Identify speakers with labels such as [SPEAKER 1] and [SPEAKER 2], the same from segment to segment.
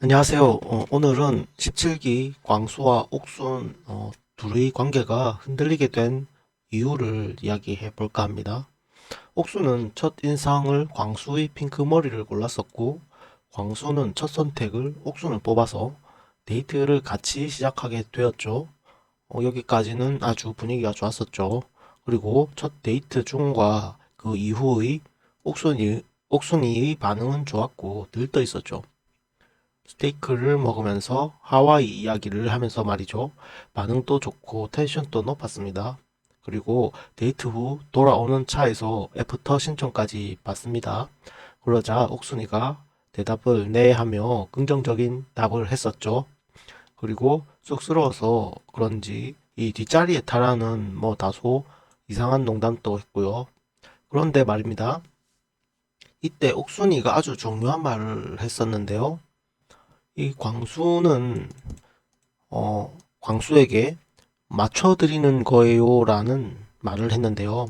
[SPEAKER 1] 안녕하세요. 오늘은 17기 광수와 옥순 둘의 관계가 흔들리게 된 이유를 이야기해 볼까 합니다. 옥순은 첫 인상을 광수의 핑크 머리를 골랐었고, 광수는 첫 선택을 옥순을 뽑아서 데이트를 같이 시작하게 되었죠. 여기까지는 아주 분위기가 좋았었죠. 그리고 첫 데이트 중과 그 이후의 옥순이의 반응은 좋았고 들떠 있었죠. 스테이크를 먹으면서 하와이 이야기를 하면서 말이죠. 반응도 좋고 텐션도 높았습니다. 그리고 데이트 후 돌아오는 차에서 애프터 신청까지 받습니다. 그러자 옥순이가 대답을 네 하며 긍정적인 답을 했었죠. 그리고 쑥스러워서 그런지 이 뒷자리에 타라는 다소 이상한 농담도 했고요. 그런데 말입니다. 이때 옥순이가 아주 중요한 말을 했었는데요. 이 광수에게 맞춰드리는 거예요라는 말을 했는데요.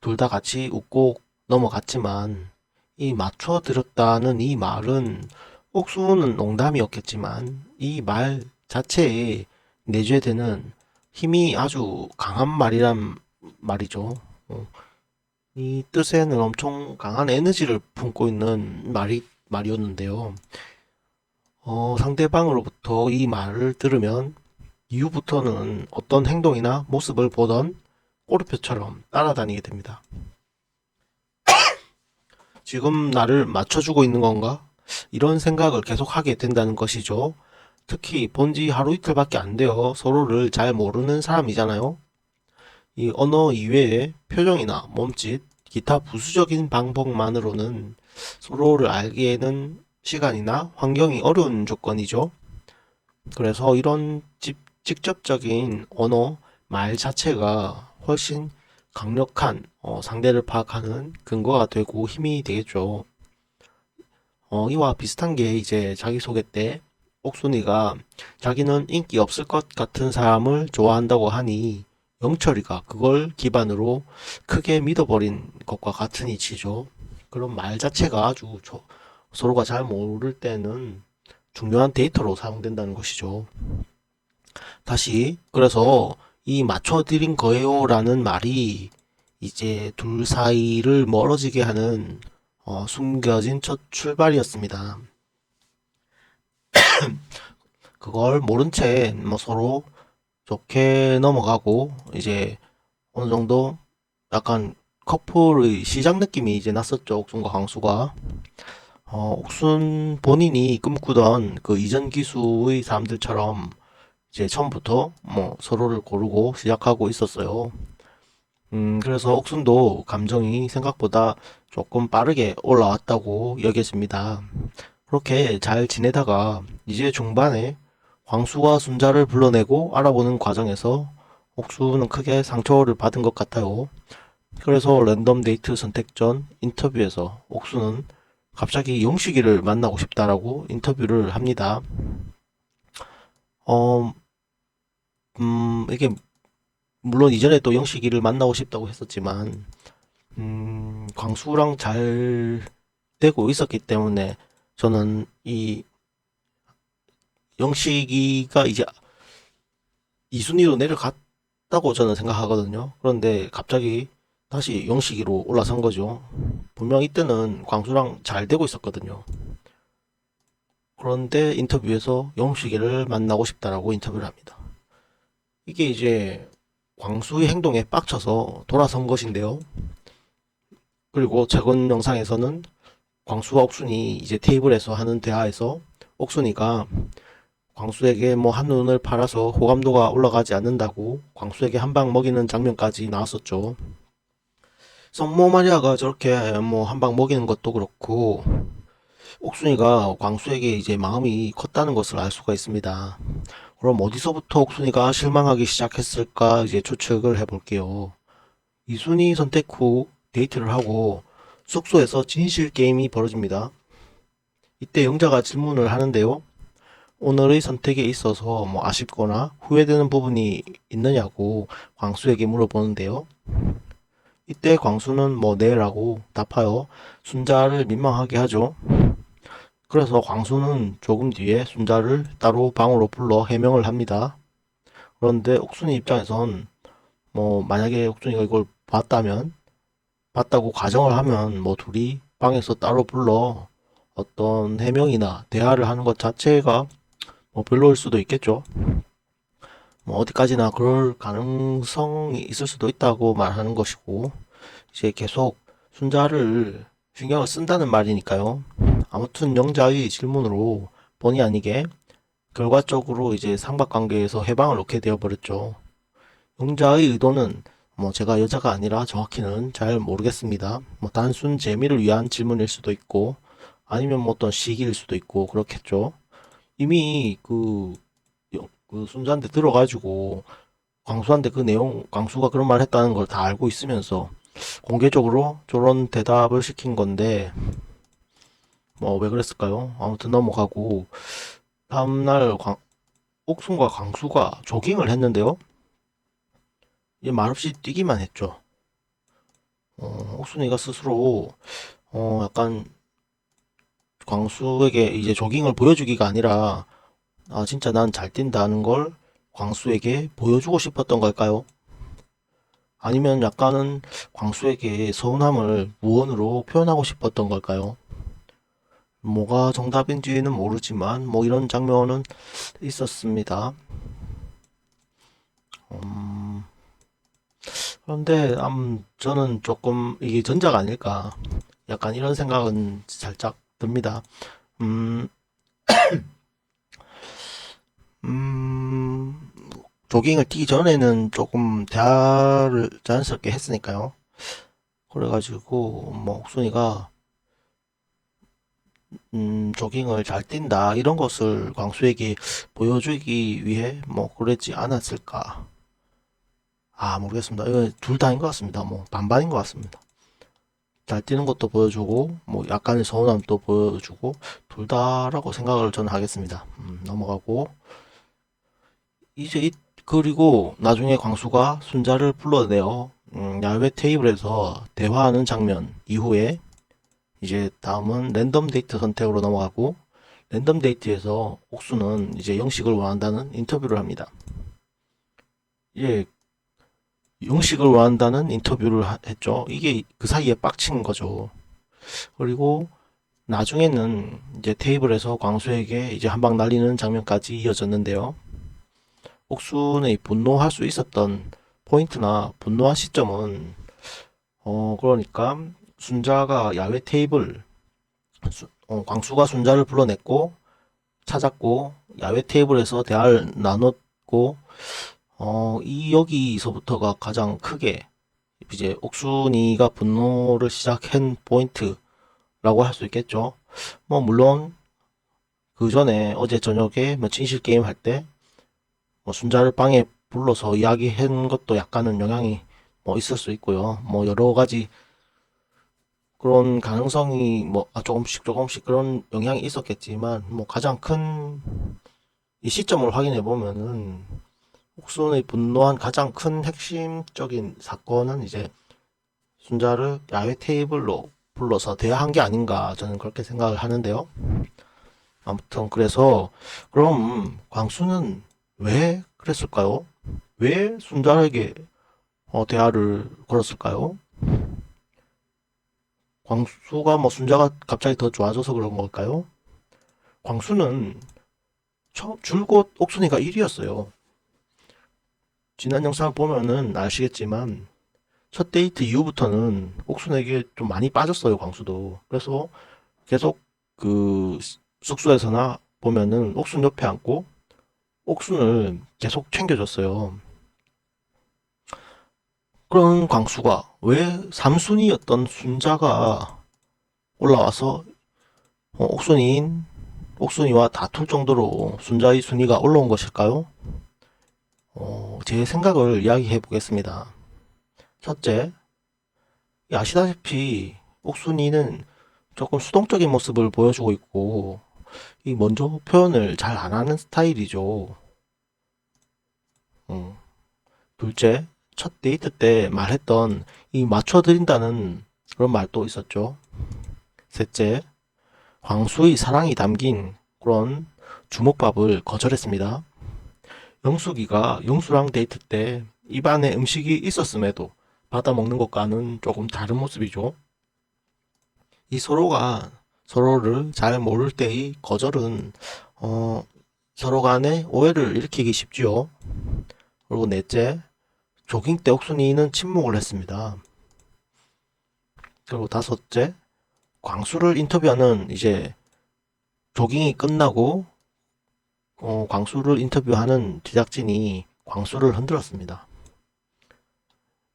[SPEAKER 1] 둘 다 같이 웃고 넘어갔지만, 이 맞춰드렸다는 이 말은 옥수는 농담이었겠지만, 이 말 자체에 내재되는 힘이 아주 강한 말이란 말이죠. 이 뜻에는 엄청 강한 에너지를 품고 있는 말이었는데요. 상대방으로부터 이 말을 들으면 이후부터는 어떤 행동이나 모습을 보던 꼬르표처럼 따라다니게 됩니다. 지금 나를 맞춰주고 있는 건가? 이런 생각을 계속 하게 된다는 것이죠. 특히 본지 하루 이틀밖에 안 되어 서로를 잘 모르는 사람이잖아요. 이 언어 이외에 표정이나 몸짓, 기타 부수적인 방법만으로는 서로를 알기에는 시간이나 환경이 어려운 조건이죠. 그래서 이런 직접적인 언어, 말 자체가 훨씬 강력한 상대를 파악하는 근거가 되고 힘이 되겠죠. 이와 비슷한 게 이제 자기소개 때 옥순이가 자기는 인기 없을 것 같은 사람을 좋아한다고 하니 영철이가 그걸 기반으로 크게 믿어버린 것과 같은 이치죠. 그런 말 자체가 아주 서로가 잘 모를 때는 중요한 데이터로 사용된다는 것이죠. 다시 그래서 이 맞춰드린 거예요라는 말이 이제 둘 사이를 멀어지게 하는 숨겨진 첫 출발이었습니다. 그걸 모른 채 서로 좋게 넘어가고 이제 어느 정도 약간 커플의 시작 느낌이 이제 났었죠. 옥순과 강수가. 옥순 본인이 꿈꾸던 그 이전 기수의 사람들처럼 이제 처음부터 서로를 고르고 시작하고 있었어요. 그래서 옥순도 감정이 생각보다 조금 빠르게 올라왔다고 여겨집니다. 그렇게 잘 지내다가 이제 중반에 광수와 순자를 불러내고 알아보는 과정에서 옥수는 크게 상처를 받은 것 같아요. 그래서 랜덤 데이트 선택 전 인터뷰에서 옥수는 갑자기 영식이를 만나고 싶다라고 인터뷰를 합니다. 어, 이게 물론 이전에 또 영식이를 만나고 싶다고 했었지만, 광수랑 잘 되고 있었기 때문에 저는 이 영식이가 이제 2순위로 내려갔다고 저는 생각하거든요. 그런데 갑자기 다시 영식이로 올라선 거죠. 분명 이때는 광수랑 잘 되고 있었거든요. 그런데 인터뷰에서 영식이를 만나고 싶다라고 인터뷰를 합니다. 이게 이제 광수의 행동에 빡쳐서 돌아선 것인데요. 그리고 최근 영상에서는 광수와 옥순이 이제 테이블에서 하는 대화에서 옥순이가 광수에게 한눈을 팔아서 호감도가 올라가지 않는다고 광수에게 한 방 먹이는 장면까지 나왔었죠. 성모 마리아가 저렇게 한 방 먹이는 것도 그렇고 옥순이가 광수에게 이제 마음이 컸다는 것을 알 수가 있습니다. 그럼 어디서부터 옥순이가 실망하기 시작했을까 이제 추측을 해볼게요. 이순이 선택 후 데이트를 하고 숙소에서 진실 게임이 벌어집니다. 이때 영자가 질문을 하는데요. 오늘의 선택에 있어서 아쉽거나 후회되는 부분이 있느냐고 광수에게 물어보는데요. 이때 광수는 네라고 답하여 순자를 민망하게 하죠. 그래서 광수는 조금 뒤에 순자를 따로 방으로 불러 해명을 합니다. 그런데 옥순이 입장에선 뭐 만약에 옥순이가 이걸 봤다고 가정을 하면 뭐 둘이 방에서 따로 불러 어떤 해명이나 대화를 하는 것 자체가 뭐 별로일 수도 있겠죠. 뭐 어디까지나 그럴 가능성이 있을 수도 있다고 말하는 것이고, 이제 계속 순자를 신경을 쓴다는 말이니까요. 아무튼 영자의 질문으로 본의 아니게 결과적으로 이제 삼각관계에서 해방을 놓게 되어버렸죠. 영자의 의도는 뭐 제가 여자가 아니라 정확히는 잘 모르겠습니다. 뭐 단순 재미를 위한 질문일 수도 있고, 아니면 뭐 어떤 시기일 수도 있고 그렇겠죠. 이미 그 순자한테 들어가지고 광수한테 그 내용, 광수가 그런 말 했다는 걸 다 알고 있으면서 공개적으로 저런 대답을 시킨 건데, 뭐 왜 그랬을까요? 아무튼 넘어가고, 다음날 옥순과 광수가 조깅을 했는데요. 이제 말없이 뛰기만 했죠. 옥순이가 스스로 약간 광수에게 이제 조깅을 보여주기가 아니라, 아 진짜 난 잘 뛴다는 걸 광수에게 보여주고 싶었던 걸까요? 아니면 약간은 광수에게 서운함을 무언으로 표현하고 싶었던 걸까요? 뭐가 정답인지는 모르지만 뭐 이런 장면은 있었습니다. 음, 그런데 저는 조금 이게 전자가 아닐까, 약간 이런 생각은 살짝 듭니다. 음, 음, 조깅을 뛰기 전에는 조금 대화를 자연스럽게 했으니까요. 그래가지고 뭐 옥순이가 조깅을 잘 뛴다 이런 것을 광수에게 보여주기 위해 뭐 그랬지 않았을까. 아 모르겠습니다. 이거 둘 다인 것 같습니다. 뭐 반반인 것 같습니다. 잘 뛰는 것도 보여주고 뭐 약간의 서운함도 보여주고 둘 다라고 생각을 저는 하겠습니다. 넘어가고 이제 그리고 나중에 광수가 순자를 불러내어 야외 테이블에서 대화하는 장면 이후에 이제 다음은 랜덤 데이트 선택으로 넘어가고, 랜덤 데이트에서 옥수는 이제 영식을 원한다는 인터뷰를 합니다. 예, 영식을 원한다는 인터뷰를 했죠. 이게 그 사이에 빡친 거죠. 그리고 나중에는 이제 테이블에서 광수에게 이제 한 방 날리는 장면까지 이어졌는데요. 옥순의 분노할 수 있었던 포인트나 분노한 시점은 그러니까 순자가 야외 테이블, 광수가 순자를 불러냈고 찾았고 야외 테이블에서 대화를 나눴고, 이 여기서부터가 가장 크게 이제 옥순이가 분노를 시작한 포인트라고 할 수 있겠죠. 뭐 물론 그 전에 어제 저녁에 뭐 진실 게임 할 때 뭐 순자를 방에 불러서 이야기한 것도 약간은 영향이 뭐 있을 수 있고요. 뭐 여러 가지 그런 가능성이 뭐 조금씩 그런 영향이 있었겠지만, 뭐 가장 큰 이 시점을 확인해 보면은 옥순의 분노한 가장 큰 핵심적인 사건은 이제 순자를 야외 테이블로 불러서 대화한 게 아닌가, 저는 그렇게 생각을 하는데요. 아무튼 그래서 그럼 광수는 왜 그랬을까요? 왜 순자에게 대화를 걸었을까요? 광수가 뭐 순자가 갑자기 더 좋아져서 그런 걸까요? 광수는 줄곧 옥순이가 1위였어요. 지난 영상을 보면은 아시겠지만 첫 데이트 이후부터는 옥순에게 좀 많이 빠졌어요, 광수도. 그래서 계속 그 숙소에서나 보면은 옥순 옆에 앉고 옥순을 계속 챙겨줬어요. 그런 광수가 왜 3순위였던 순자가 올라와서 옥순이와 다툴 정도로 순자의 순위가 올라온 것일까요? 제 생각을 이야기해 보겠습니다. 첫째, 아시다시피 옥순이는 조금 수동적인 모습을 보여주고 있고, 이 먼저 표현을 잘 안 하는 스타일이죠. 음. 둘째, 첫 데이트 때 말했던 이 맞춰드린다는 그런 말도 있었죠. 셋째, 광수의 사랑이 담긴 그런 주먹밥을 거절했습니다. 영숙이가 영수랑 데이트 때 입안에 음식이 있었음에도 받아 먹는 것과는 조금 다른 모습이죠. 이 서로가 서로를 잘 모를 때의 거절은 서로 간에 오해를 일으키기 쉽지요. 그리고 넷째, 조깅 때 옥순이는 침묵을 했습니다. 그리고 다섯째, 광수를 인터뷰하는 이제 조깅이 끝나고 광수를 인터뷰하는 제작진이 광수를 흔들었습니다.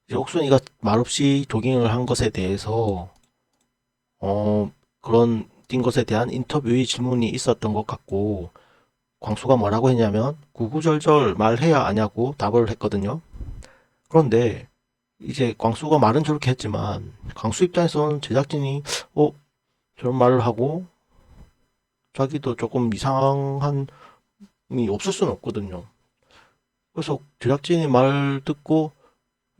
[SPEAKER 1] 이제 옥순이가 말없이 조깅을 한 것에 대해서 그런 뛴 것에 대한 인터뷰의 질문이 있었던 것 같고 광수가 뭐라고 했냐면 구구절절 말해야 아냐고 답을 했거든요. 그런데 이제 광수가 말은 저렇게 했지만 광수 입장에서는 제작진이 저런 말을 하고 자기도 조금 이상함이 없을 수는 없거든요. 그래서 제작진이 말 듣고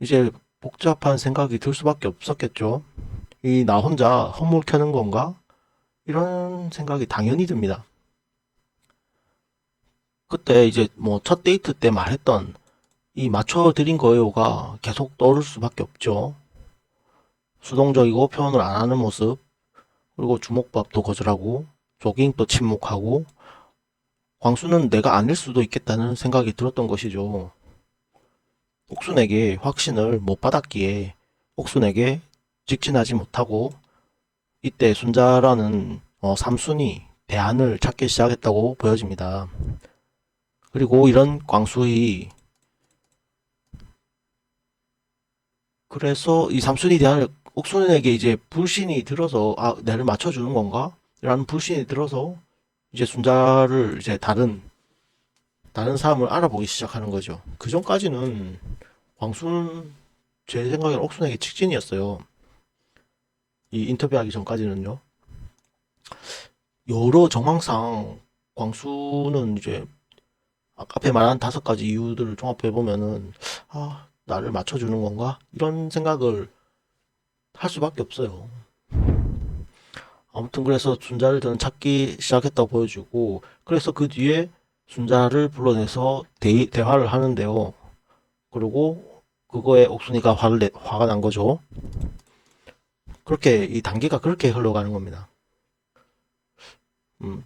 [SPEAKER 1] 이제 복잡한 생각이 들 수밖에 없었겠죠. 이 나 혼자 헛물 켜는 건가? 이런 생각이 당연히 듭니다. 그때 이제 뭐 첫 데이트 때 말했던 이 맞춰드린 거예요가 계속 떠오를 수밖에 없죠. 수동적이고 표현을 안 하는 모습, 그리고 주먹밥도 거절하고 조깅도 침묵하고 광수는 내가 아닐 수도 있겠다는 생각이 들었던 것이죠. 옥순에게 확신을 못 받았기에 옥순에게 직진하지 못하고 이때 순자라는 삼순이 대안을 찾기 시작했다고 보여집니다. 그리고 이런 광수의 그래서 이 삼순이 대안을 옥순에게 이제 불신이 들어서 나를 맞춰주는 건가? 라는 불신이 들어서 이제 순자를 이제 다른 사람을 알아보기 시작하는 거죠. 그 전까지는 광수는 제 생각에는 옥순에게 직진이었어요. 이 인터뷰하기 전까지는요. 여러 정황상 광수는 이제 앞에 말한 5가지 이유들을 종합해 보면은 나를 맞춰주는 건가? 이런 생각을 할 수밖에 없어요. 아무튼 그래서 순자를 저는 찾기 시작했다고 보여주고 그래서 그 뒤에 순자를 불러내서 대화를 하는데요. 그리고 그거에 옥순이가 화가 난 거죠. 그렇게 이 단계가 그렇게 흘러가는 겁니다.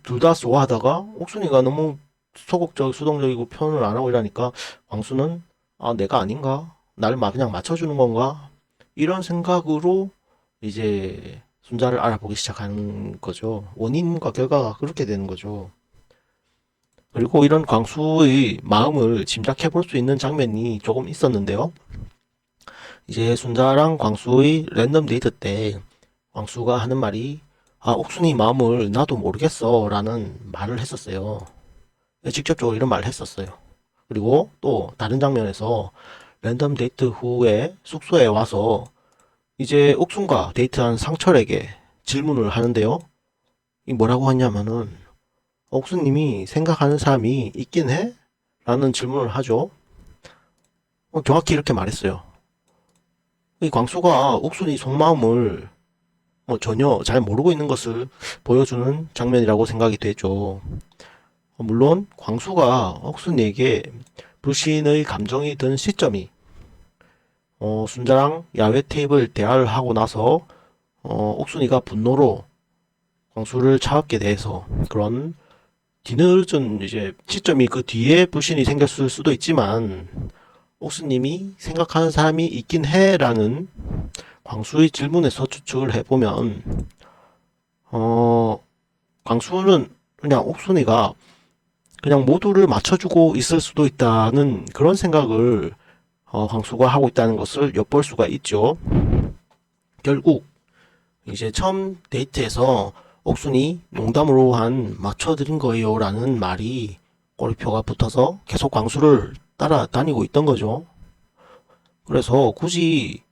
[SPEAKER 1] 둘 다 좋아하다가 옥순이가 너무 소극적, 수동적이고 표현을 안 하고 이러니까 광수는 내가 아닌가? 나를 그냥 맞춰주는 건가? 이런 생각으로 이제 순자를 알아보기 시작하는 거죠. 원인과 결과가 그렇게 되는 거죠. 그리고 이런 광수의 마음을 짐작해 볼 수 있는 장면이 조금 있었는데요. 이제 순자랑 광수의 랜덤 데이트 때 광수가 하는 말이 옥순이 마음을 나도 모르겠어 라는 말을 했었어요. 직접적으로 이런 말을 했었어요. 그리고 또 다른 장면에서 랜덤 데이트 후에 숙소에 와서 이제 옥순과 데이트한 상철에게 질문을 하는데요. 이 뭐라고 하냐면은 옥순님이 생각하는 사람이 있긴 해? 라는 질문을 하죠. 정확히 이렇게 말했어요. 이 광수가 옥순이 속마음을 전혀 잘 모르고 있는 것을 보여주는 장면이라고 생각이 되죠. 물론 광수가 옥순이에게 불신의 감정이 든 시점이 순자랑 야외 테이블 대화를 하고 나서 옥순이가 분노로 광수를 차갑게 대해서 그런 뒤늦은 이제 시점이 그 뒤에 불신이 생겼을 수도 있지만 옥수님이 생각하는 사람이 있긴 해라는 광수의 질문에서 추측을 해보면 광수는 그냥 옥순이가 그냥 모두를 맞춰주고 있을 수도 있다는 그런 생각을 광수가 하고 있다는 것을 엿볼 수가 있죠. 결국 이제 처음 데이트에서 옥순이 농담으로 한 맞춰드린 거예요 라는 말이 꼬리표가 붙어서 계속 광수를 따라다니고 있던 거죠. 그래서 굳이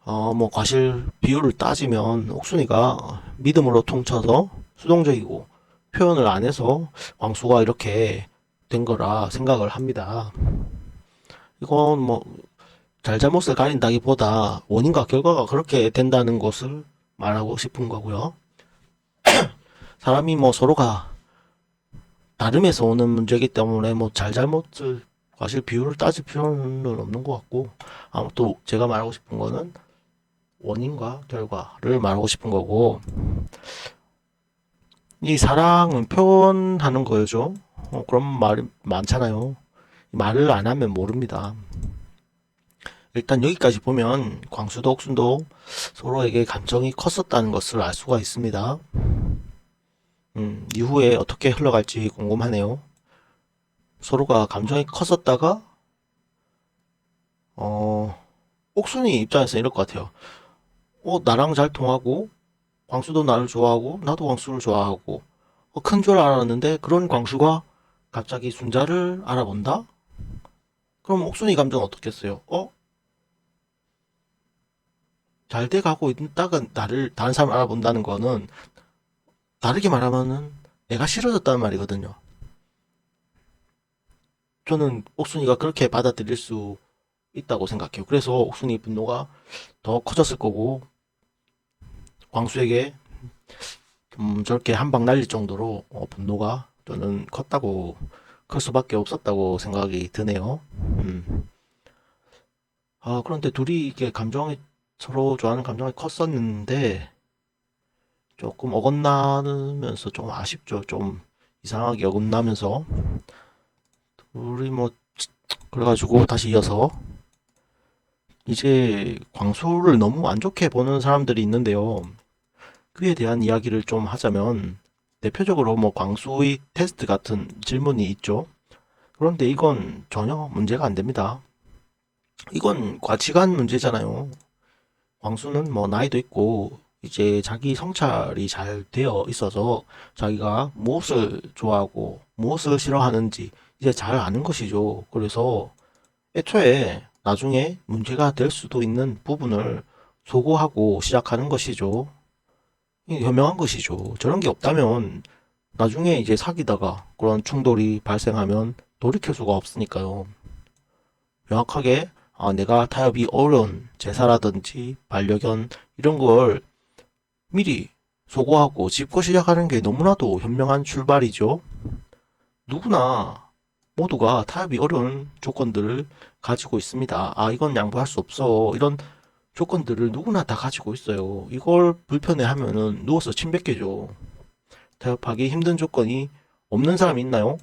[SPEAKER 1] 뭐 과실 비율을 따지면 옥순이가 믿음으로 통쳐서 수동적이고 표현을 안 해서 광수가 이렇게 된 거라 생각을 합니다. 이건 뭐 잘잘못을 가린다기보다 원인과 결과가 그렇게 된다는 것을 말하고 싶은 거고요. 사람이 뭐 서로가 다름에서 오는 문제이기 때문에 뭐 잘잘못을 사실 비율을 따질 필요는 없는 것 같고, 아무튼 제가 말하고 싶은 거는 원인과 결과를 말하고 싶은 거고, 이 사랑은 표현하는 거죠. 그런 말이 많잖아요. 말을 안 하면 모릅니다. 일단 여기까지 보면 광수도 옥순도 서로에게 감정이 컸었다는 것을 알 수가 있습니다. 이후에 어떻게 흘러갈지 궁금하네요. 서로가 감정이 컸었다가 옥순이 입장에서 이럴 것 같아요. 나랑 잘 통하고 광수도 나를 좋아하고 나도 광수를 좋아하고 큰 줄 알았는데 그런 광수가 갑자기 순자를 알아본다? 그럼 옥순이 감정은 어떻겠어요? 잘 돼가고 있다가 나를 다른 사람 알아본다는 거는 다르게 말하면은 내가 싫어졌다는 말이거든요. 저는 옥순이가 그렇게 받아들일 수 있다고 생각해요. 그래서 옥순이 분노가 더 커졌을 거고 광수에게 저렇게 한 방 날릴 정도로 분노가 저는 컸다고 클 수밖에 없었다고 생각이 드네요. 그런데 둘이 이게 감정이 서로 좋아하는 감정이 컸었는데 조금 어긋나면서 좀 아쉽죠. 좀 이상하게 어긋나면서 우리 뭐 그래가지고 다시 이어서 이제 광수를 너무 안 좋게 보는 사람들이 있는데요. 그에 대한 이야기를 좀 하자면 대표적으로 뭐 광수의 테스트 같은 질문이 있죠. 그런데 이건 전혀 문제가 안 됩니다. 이건 가치관 문제잖아요. 광수는 뭐 나이도 있고 이제 자기 성찰이 잘 되어 있어서 자기가 무엇을 좋아하고 무엇을 싫어하는지 이제 잘 아는 것이죠. 그래서 애초에 나중에 문제가 될 수도 있는 부분을 소거하고 시작하는 것이죠. 이게 현명한 것이죠. 저런 게 없다면 나중에 이제 사귀다가 그런 충돌이 발생하면 돌이킬 수가 없으니까요. 명확하게 내가 타협이 어려운 제사라든지 반려견 이런 걸 미리 소거하고 짚고 시작하는 게 너무나도 현명한 출발이죠. 누구나 모두가 타협이 어려운 조건들을 가지고 있습니다. 이건 양보할 수 없어. 이런 조건들을 누구나 다 가지고 있어요. 이걸 불편해하면은 누워서 침 뱉게죠. 타협하기 힘든 조건이 없는 사람이 있나요?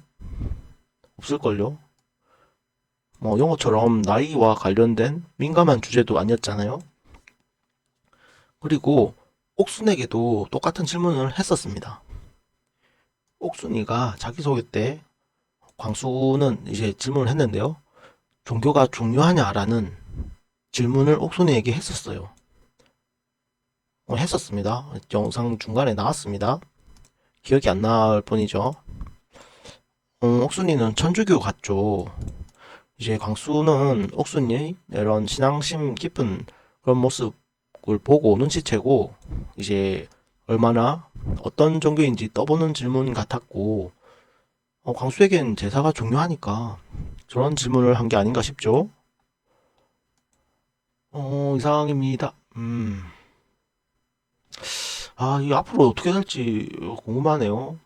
[SPEAKER 1] 없을걸요? 뭐 영어처럼 나이와 관련된 민감한 주제도 아니었잖아요. 그리고 옥순에게도 똑같은 질문을 했었습니다. 옥순이가 자기소개 때 광수는 이제 질문을 했는데요. 종교가 중요하냐라는 질문을 옥순이에게 했었어요. 했었습니다. 영상 중간에 나왔습니다. 기억이 안 날 뿐이죠. 옥순이는 천주교 같죠. 이제 광수는 옥순이의 이런 신앙심 깊은 그런 모습을 보고 눈치채고 이제 얼마나 어떤 종교인지 떠보는 질문 같았고 광수에겐 제사가 중요하니까 저런 질문을 한 게 아닌가 싶죠. 이상입니다. 이 앞으로 어떻게 될지 궁금하네요.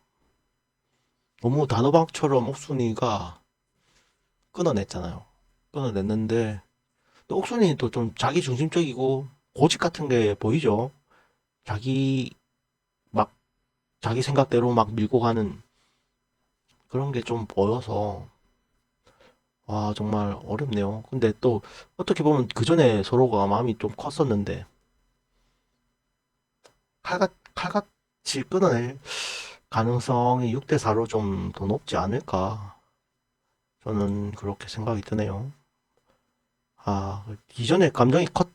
[SPEAKER 1] 너무 단호박처럼 옥순이가 끊어냈잖아요. 끊어냈는데 또 옥순이 또 좀 자기 중심적이고 고집 같은 게 보이죠. 자기 막 자기 생각대로 막 밀고 가는 그런 게 좀 보여서 정말 어렵네요. 근데 또 어떻게 보면 그 전에 서로가 마음이 좀 컸었는데 칼같이 끊어낼 가능성이 6대4로 좀 더 높지 않을까 저는 그렇게 생각이 드네요. 이전에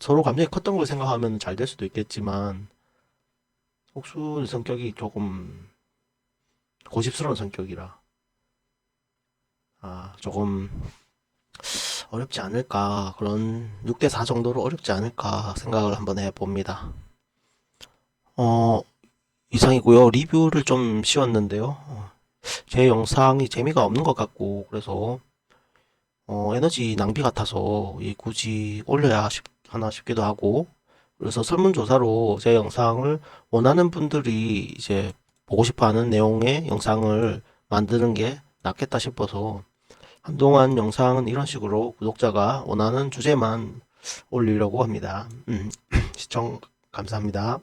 [SPEAKER 1] 서로 감정이 컸던 걸 생각하면 잘 될 수도 있겠지만 옥순 성격이 조금 고집스러운 성격이라 조금 어렵지 않을까 그런 6대4 정도로 어렵지 않을까 생각을 한번 해봅니다. 어, 이상이고요. 리뷰를 좀 씌웠는데요. 제 영상이 재미가 없는 것 같고 그래서 에너지 낭비 같아서 굳이 하나 싶기도 하고 그래서 설문조사로 제 영상을 원하는 분들이 이제 보고 싶어 하는 내용의 영상을 만드는 게 낫겠다 싶어서 한동안 영상은 이런 식으로 구독자가 원하는 주제만 올리려고 합니다. 시청 감사합니다.